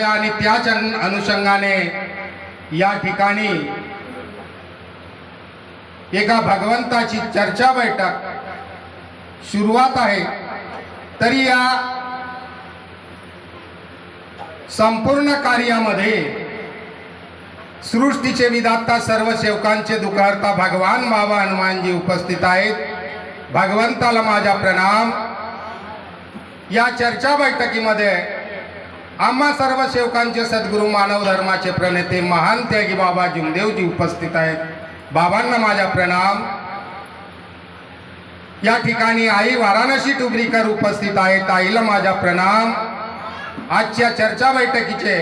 आणि त्याच अनुषंगाने या ठिकाणी एका भगवंताची चर्चा बैठक सुरुवात आहे। तरी या संपूर्ण कार्यामध्ये सृष्टीचे विधाता सर्व सेवकांचे दुःखहर्ता भगवान बाबा हनुमानजी उपस्थित आहेत। भगवंताला माझा प्रणाम। या चर्चा बैठकीमध्ये आम्हा सर्व सेवकांचे सद्गुरू मानव धर्माचे प्रणेते महान त्यागी बाबा जुमदेवजी उपस्थित आहेत। बाबांना माझा प्रणाम। या ठिकाणी आई वाराणसी टुबरीकर उपस्थित आहेत। आईला माझा प्रणाम। आजच्या चर्चा बैठकीचे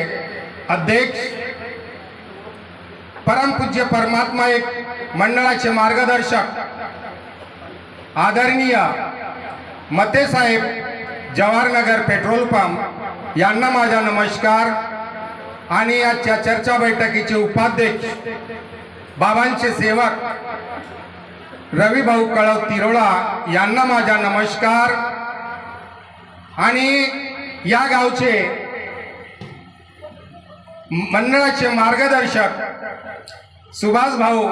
अध्यक्ष परमपूज्य परमात्मा एक मंडळाचे मार्गदर्शक आदरणीय मते साहेब जवाहरनगर पेट्रोल पंप यांना माझा नमस्कार। आणि आजच्या चर्चा बैठकीचे उपाध्यक्ष बाबांचे सेवक रवी भाऊ कळव तिरोळा यांना माझा नमस्कार। आणि या गावचे मंडळाचे मार्गदर्शक सुभाष भाऊ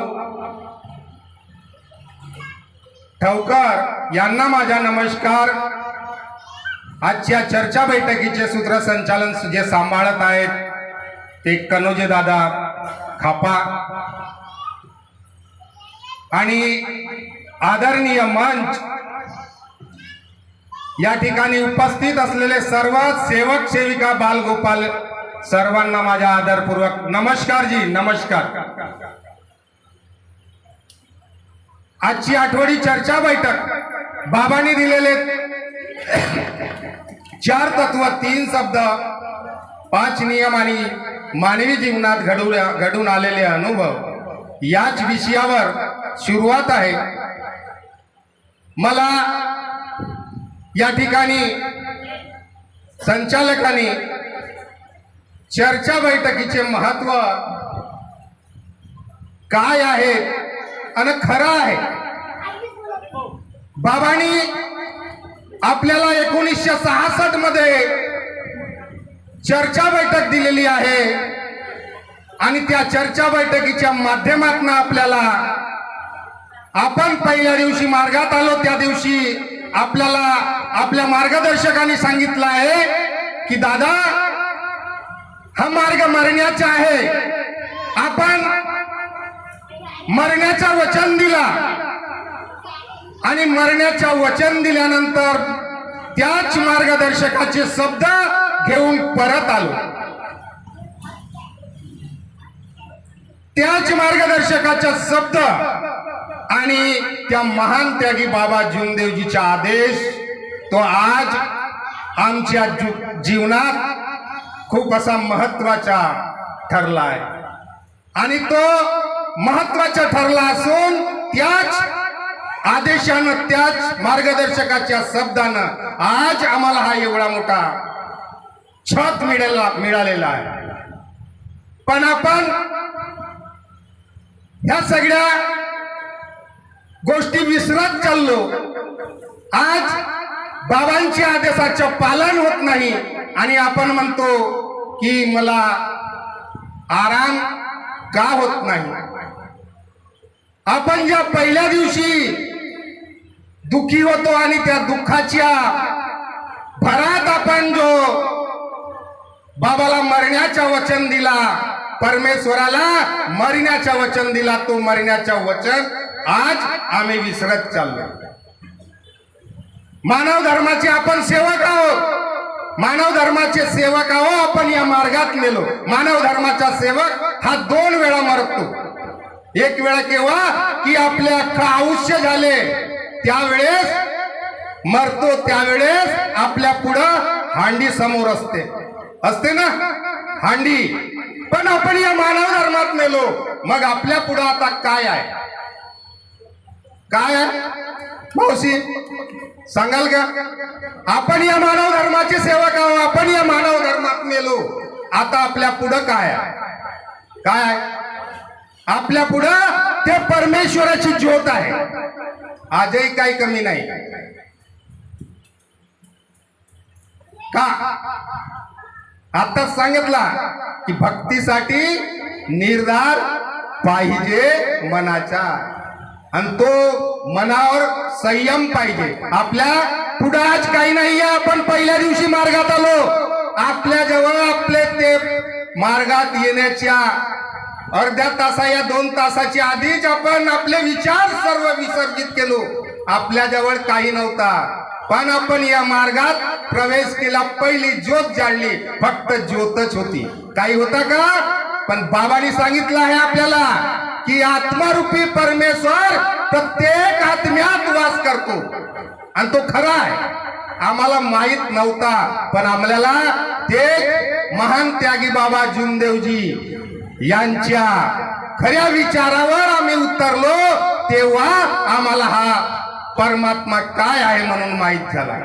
ठवकर यांना माझा नमस्कार। आजच्या चर्चा बैठकीचे सूत्रसंचालन जे सांभाळत आहेत ते कनोजे दादा खापा आणि आदरणीय मंच या ठिकाणी उपस्थित असलेले सर्व सेवक सेविका बालगोपाल सर्वांना माझा आदरपूर्वक नमस्कार जी नमस्कार। आजची आठवडी चर्चा बैठक बाबांनी दिलेले 4 तत्व 3 शब्द 5 नियम आणि मानवी जीवनात घडून आलेले अनुभव याच विषयावर सुरुवात आहे। मला या ठिकाणी संचालकांनी चर्चा बैठकीचे महत्व काय आहे आणि खरं आहे। बाबांनी आपल्याला 1966 मध्ये चर्चा बैठक दिलेली आहे आणि त्या चर्चा बैठकीच्या माध्यमातून आपल्याला आपण पहिल्या दिवशी मार्गात आलो त्या दिवशी आपल्याला आपल्या मार्गदर्शकांनी सांगितलं आहे की दादा हा मार्ग मरण्याचा आहे। आपण मरण्याचा वचन दिला आणि मरण्याच्या वचन दिल्यानंतर त्याच मार्गदर्शकाचे शब्द घेऊन परत आलो। त्याच मार्गदर्शकाचा शब्द आणि त्या महान त्यागी बाबा जुमदेवजीचा आदेश तो आज आमच्या जीवनात खूप असा महत्वाचा ठरला आहे आणि तो महत्वाचा ठरला असून त्याच आदेशानं त्याच मार्गदर्शकाच्या शब्दानं आज आम्हाला हा एवढा मोठा छत मिळालेला आहे। पण आपण ह्या सगळ्या गोष्टी विसरत चाललो। आज बाबांच्या आदेशाचं पालन होत नाही आणि आपण म्हणतो की मला आराम का होत नाही। आपण ज्या पहिल्या दिवशी दुःखी होतो आणि त्या दुःखाच्या भरात आपण जो बाबाला मरण्याचा वचन दिला, परमेश्वराला मरण्याचा वचन दिला, तो मरण्याचा वचन आज आम्ही विसरत चाललो। मानव धर्माचे आपण सेवक आहोत। मानव धर्माचे सेवक आहोत आपण या मार्गात नेलो। मानव धर्माचा सेवक हा 2 वेळा मरतो। एक वेळा केव्हा की आपल्या आयुष्य झाले त्यावेळेस मरतो, त्यावेळेस आपल्या पुढं हांडी समोर असते ना हांडी। पण आपण या मानव धर्मात नेलो, मग आपल्या पुढं आता काय आहे? काय आहे मावशी सांगाल का? आपण या मानव धर्माचे सेवक आहोत, आपण या मानव धर्मात नेलो, आता आपल्या पुढं काय आहे? काय आहे आपल्या पुढं? ते परमेश्वराची ज्योत आहे। आजही काही कमी नाही का? आताच सांगितला की भक्तीसाठी निर्धार पाहिजे मनाचा, आणि तो मनावर संयम पाहिजे. आपल्या पुढे आज काही नाहीये. आपण पहिल्या दिवशी मार्गात आलो. आपल्या जवळ आपले ते मार्गात येण्याच्या अर्ध्या तासा या 2 तासाच्या आधीच आपण आपले विचार सर्व विसर्जित केलो. आपल्या जवळ काही नव्हता, पण आपण या मार्गात प्रवेश केला. पहिली ज्योत जाळली, फक्त ज्योतच होती. काही होता का? पण बाबांनी सांगितलं आहे आपल्याला की आत्मारूपी परमेश्वर प्रत्येक आत्म्यात वास करतो, आणि तो खरा आहे. आम्हाला माहित नव्हता, पण आम्हाला ते महान त्यागी बाबा जुमदेवजी यांच्या खऱ्या विचारावर आम्ही उतरलो, तेव्हा आम्हाला हा परमात्मा काय आहे म्हणून माहित झाला.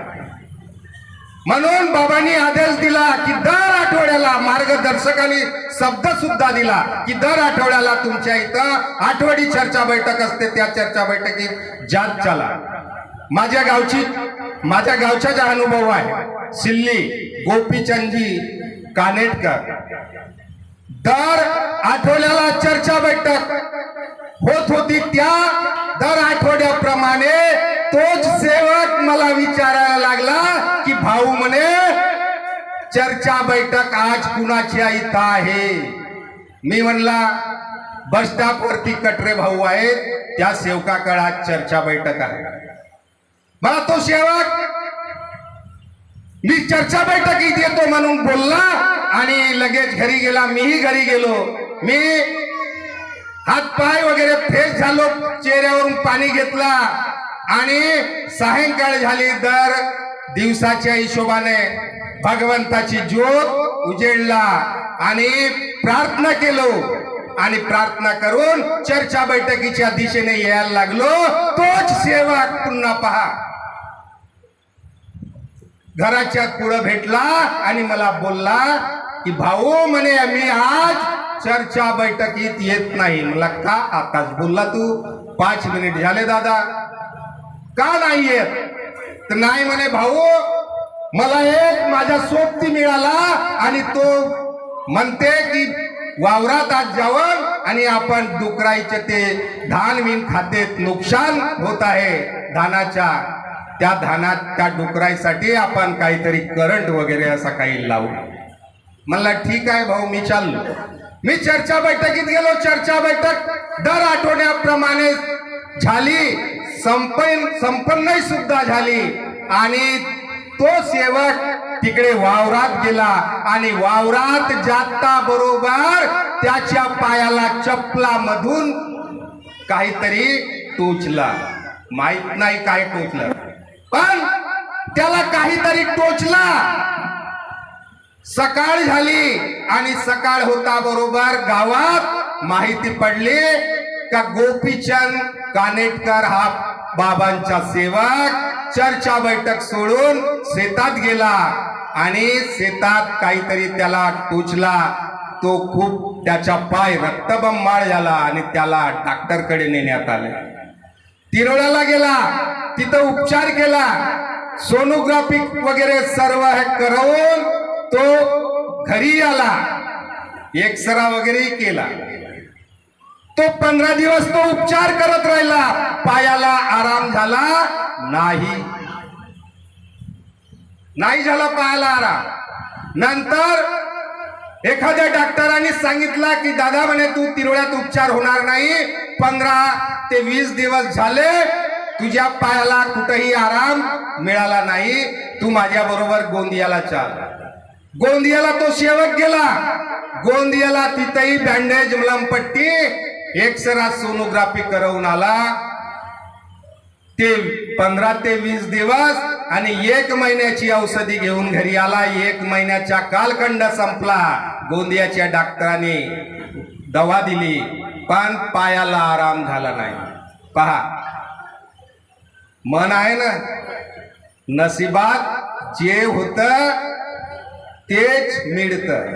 म्हणून बाबांनी आदेश दिला की दर आठवड्याला, मार्गदर्शकांनी शब्द सुद्धा दिला की दर आठवड्याला तुमच्या इथं आठवडी चर्चा बैठक असते. त्या चर्चा बैठकीत जात चला. माझ्या गावचा अनुभव आहे. सिल्ली गोपीचंदजी कानेटकर दर आठवड्याला चर्चा बैठक होत होती. त्या दर आठवड्याप्रमाणे तोच सेवक मला विचारायला लागला की भाऊ म्हणे चर्चा बैठक आज कुणाची इथं आहे? मी म्हणला बस स्टॉप वरती कटरे भाऊ आहेत, त्या सेवकाकडे आज चर्चा बैठक आहे. मला तो सेवक मी चर्चा बैठकीत येतो म्हणून बोलला आणि लगेच घरी गेला. मीही घरी गेलो. मी हात पाय वगैरे फ्रेश झालो, चेहऱ्यावरून पाणी घेतला आणि सायंकाळ झाली. दर दिवसाच्या हिशोबाने भगवंताची ज्योत उजेडला आणि प्रार्थना केलो, आणि प्रार्थना करून चर्चा बैठकीच्या दिशेने यायला लागलो. तोच सेवक पुन्हा पहा घराच्या पुढे भेटला आणि मला बोलला की भाऊ म्हणे मी आज चर्चा बैठकीत येत नाही. मला का? आताच बोलला तू, 5 मिनिट झाले दादा, का नाही येत? तर नाही म्हणे भाऊ, मला एक माझा सोबती मिळाला आणि तो म्हणते की वावरात आज जावं आणि आपण डुकराईचे ते धान विन खातेत, नुकसान होत आहे धानाच्या. त्या धानात त्या डुकराईसाठी आपण काहीतरी करंट वगैरे असा काही लावू. म्हणला ठीक आहे भाऊ, मी चाललो. मी चर्चा बैठकीत गेलो. चर्चा बैठक दर आठवड्याप्रमाणे झाली, संपन्न सुद्धा झाली. आणि तो सेवक तिकडे वावरात गेला आणि वावरात जाता बरोबर त्याच्या पायाला चप्पलामधून काहीतरी टोचला. माहित नाही काय टोचलं, पण त्याला काहीतरी टोचला. सकाळ झाली आणि सकाळ होता बरोबर गावात माहिती पडली का गोपीचंद कानेटकर हा बाबांचा सेवक चर्चा बैठक सोडून शेतात गेला आणि शेतात काहीतरी त्याला टोचला. तो खूप त्याचा पाय रक्तबंबाळ झाला आणि त्याला डॉक्टरकडे नेण्यात आले. तिरोड्याला गेला, तिथं उपचार केला, सोनोग्राफी वगैरे सर्व हे करून तो घरी आला. एक्सरा वगैरे केला. तो 15 दिवस तो उपचार करत राहिला. पायाला आराम झाला नाही झाला पायाला आराम. नंतर एखाद्या डॉक्टरांनी सांगितला की दादा म्हणे तू तिरोड्यात उपचार होणार नाही, 15 ते 20 दिवस झाले तुझ्या पायाला कुठेही आराम मिळाला नाही, तू माझ्या बरोबर गोंदियाला चाल. गोंदियाला तो सेवक गेला. गोंदियाला तिथेही बँडेज, मलमपट्टी, एक्सरा, सोनोग्राफी करवून आला. ते 15 ते 20 दिवस आणि 1 महिन्याची औषधी घेऊन घरी आला. 1 महिन्याचा कालखंड संपला. गोंदियाच्या डॉक्टरांनी दवा दिली, पण पायाला आराम झाला नाही. पहा, मन आहे ना, नशिबात जे होतं तेच मिळतं.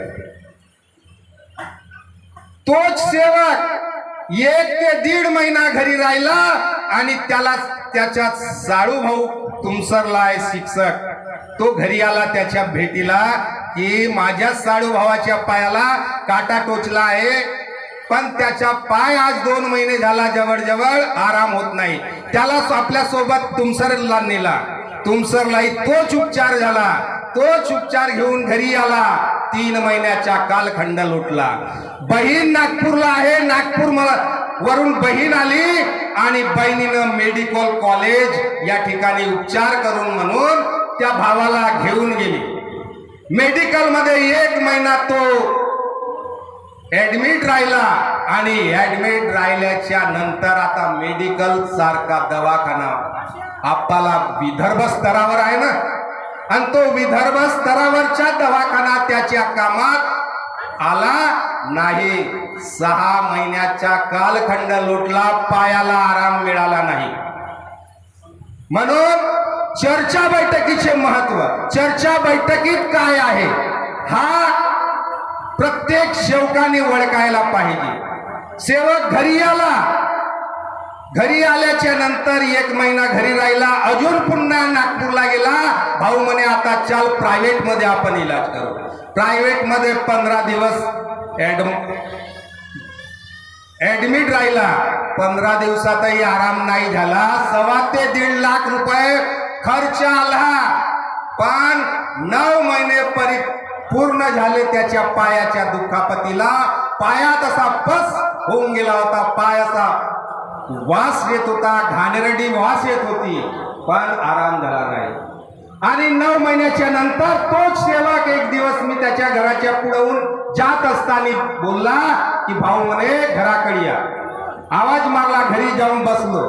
तोच सेवक 1 ते 1.5 महिना घरी राहिला आणि त्याला त्याच्या साळू भाऊ तुमसरला आहे शिक्षक, तो घरी आला त्याच्या भेटीला की माझ्या साळू भावाच्या पायाला काटा टोचला आहे, पण त्याचा पाय आज 2 महिने झाला जवळजवळ आराम होत नाही. त्याला आपल्या सोबत तुमसरला नेला. तुमसरलाही तोच उपचार झाला. तोच उपचार घेऊन घरी आला. 3 महिन्याचा कालखंड लुटला. बहीण नागपूरला आहे. नागपूर वरून बहीण आली आणि बहिणीनं मेडिकल कॉलेज या ठिकाणी उपचार करून म्हणून त्या भावाला घेऊन गेली. मेडिकल मध्ये 1 महिना तो ऍडमिट राहिला आणि ऍडमिट राहिल्याच्या नंतर आता मेडिकल सारखा दवाखाना आपला विदर्भ स्तरावर आहे ना, आणि तो विदर्भ स्तरावरचा दवाखाना त्याच्या कामात आला नाही. 6 महिन्याचा कालखंड लुटला. पायाला आराम मिळाला नाही. म्हणून चर्चा बैठकीचे महत्व, चर्चा बैठकीत काय आहे हा प्रत्येक सेवकाने ओळखायला पाहिजे. सेवक घरी आला. घरी आल्याच्या नंतर 1 महिना घरी राहिला. अजून पुन्हा नागपूरला गेला. भाऊ म्हणे आता चाल प्रायव्हेट मध्ये आपण इलाज करू. प्रायव्हेट मध्ये 15 दिवस ऍडमिट राहिला. 15 दिवसातही आराम नाही झाला. 1.25 ते 1.5 लाख रुपये खर्च आला. पण 9 महिने पूर्ण झाले त्याच्या पायाच्या दुखापतीला. पायात असा बस होऊन गेला होता. पायाचा वास येत होता, घाणेरडी वास येत होती, पण आराम झाला नाही. आणि 9 महिन्याच्या नंतर तोच सेवक एक दिवस मी त्याच्या घराच्या पुढून जात असताना बोलला की भाऊ म्हणे घराकडे या. आवाज मारला. घरी जाऊन बसलो.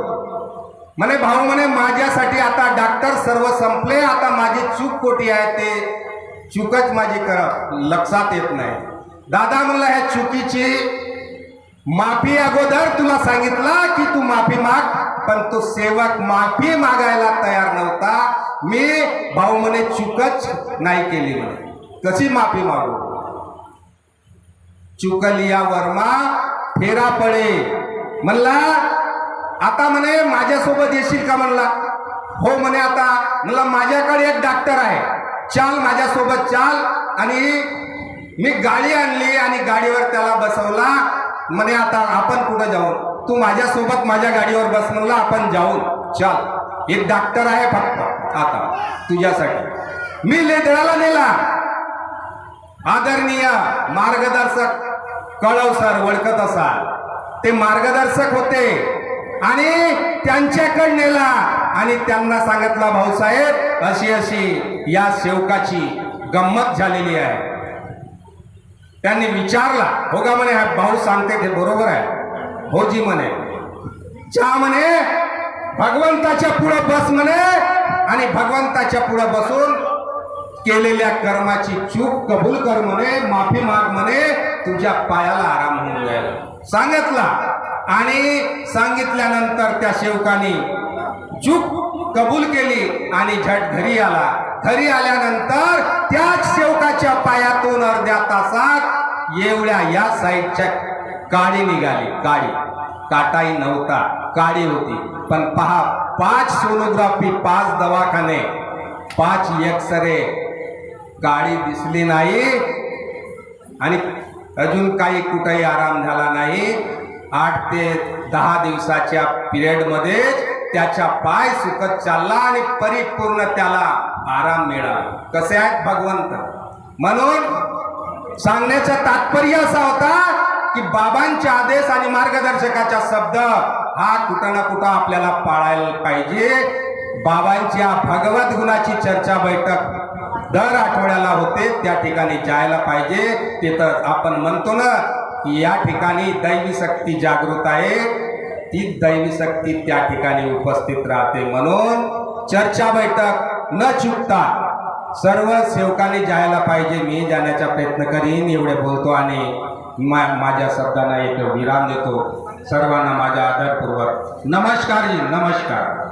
म्हणे भाऊ म्हणे माझ्यासाठी आता डॉक्टर सर्व संपले. आता माझी चूक कोठी आहे ते चूकच माझी लक्षात येत नाही. दादा म्हणला ह्या चुकीची माफी अगोदर तुला सांगितलं की तू माफी माग, पण तो सेवक माफी मागायला तयार नव्हता. मी भाऊ म्हणे चूकच नाही केली. म्हणे कशी माफी मागू. चुकलिया वर्मा फेरा पडे. म्हणला आता म्हणे माझ्यासोबत येशील का. म्हणला हो म्हणे. आता म्हणला माझ्याकडे एक डॉक्टर आहे, चाल माझ्यासोबत चाल. आणि मी गाडी आणली आणि गाडीवर त्याला बसवला. म्हणे आता आपण कुठं जाऊ. तू माझ्यासोबत माझ्या गाडीवर बस. म्हणला आपण जाऊ चाल. एक डॉक्टर आहे फक्त आता तुझ्यासाठी. मी लेदळाला नेला. आदरणीय मार्गदर्शक कळव सर ओळखत असाल, ते मार्गदर्शक होते. आणि त्यांच्याकडे नेला आणि त्यांना सांगितलं भाऊसाहेब अशी अशी या सेवकाची गंमत झालेली आहे. त्यांनी विचारला हो का. म्हणे भाऊ सांगते ते बरोबर आहे. हो जी म्हणे. जा म्हणे भगवंताच्या पुढे बस म्हणे आणि भगवंताच्या पुढे बसून केलेल्या कर्माची चूक कबूल कर म्हणे. माफी माग म्हणे. तुझ्या पायाला आराम होऊन जाईल सांगितला. आणि सांगितल्यानंतर त्या सेवकाने चूक कबूल केली आणि झट घरी आला. घरी आल्यानंतर त्याच सेवकाच्या पायातून अर्ध्या तासात एवढ्या या साईडच्या काडी निघाली. काडी, काटाही नव्हता, काडी होती. पण पहा 5 सोनोग्राफी, 5 दवाखाने, 5 एक्सरे, काडी दिसली नाही. आणि अजून काही कुठेही आराम झाला नाही. 8 ते 10 दिवसाच्या पिरियडमध्ये त्याचा पाय सुकत चालला आणि परिपूर्ण त्याला आराम मिळाला. कसे आहेत भगवंत. म्हणून सांगण्याचा तात्पर्य असा होता की बाबांचे आदेश आणि मार्गदर्शकाचा शब्द हा कुठं ना कुठं आपल्याला पाळायला पाहिजे. बाबांच्या भगवत गुणाची चर्चा बैठक दर आठवड्याला होते, त्या ठिकाणी जायला पाहिजे. तिथं आपण म्हणतो ना की या ठिकाणी दैवी शक्ती जागृत आहे, ती दैवी शक्ती त्या ठिकाणी उपस्थित राहते. म्हणून चर्चा बैठक न चुकता सर्व सेवकांनी जायला पाहिजे. मी जाण्याचा प्रयत्न करीन एवढे बोलतो आणि माझ्या शब्दांना एक विराम देतो. सर्वांना माझा आदरपूर्वक नमस्कार जी, नमस्कार.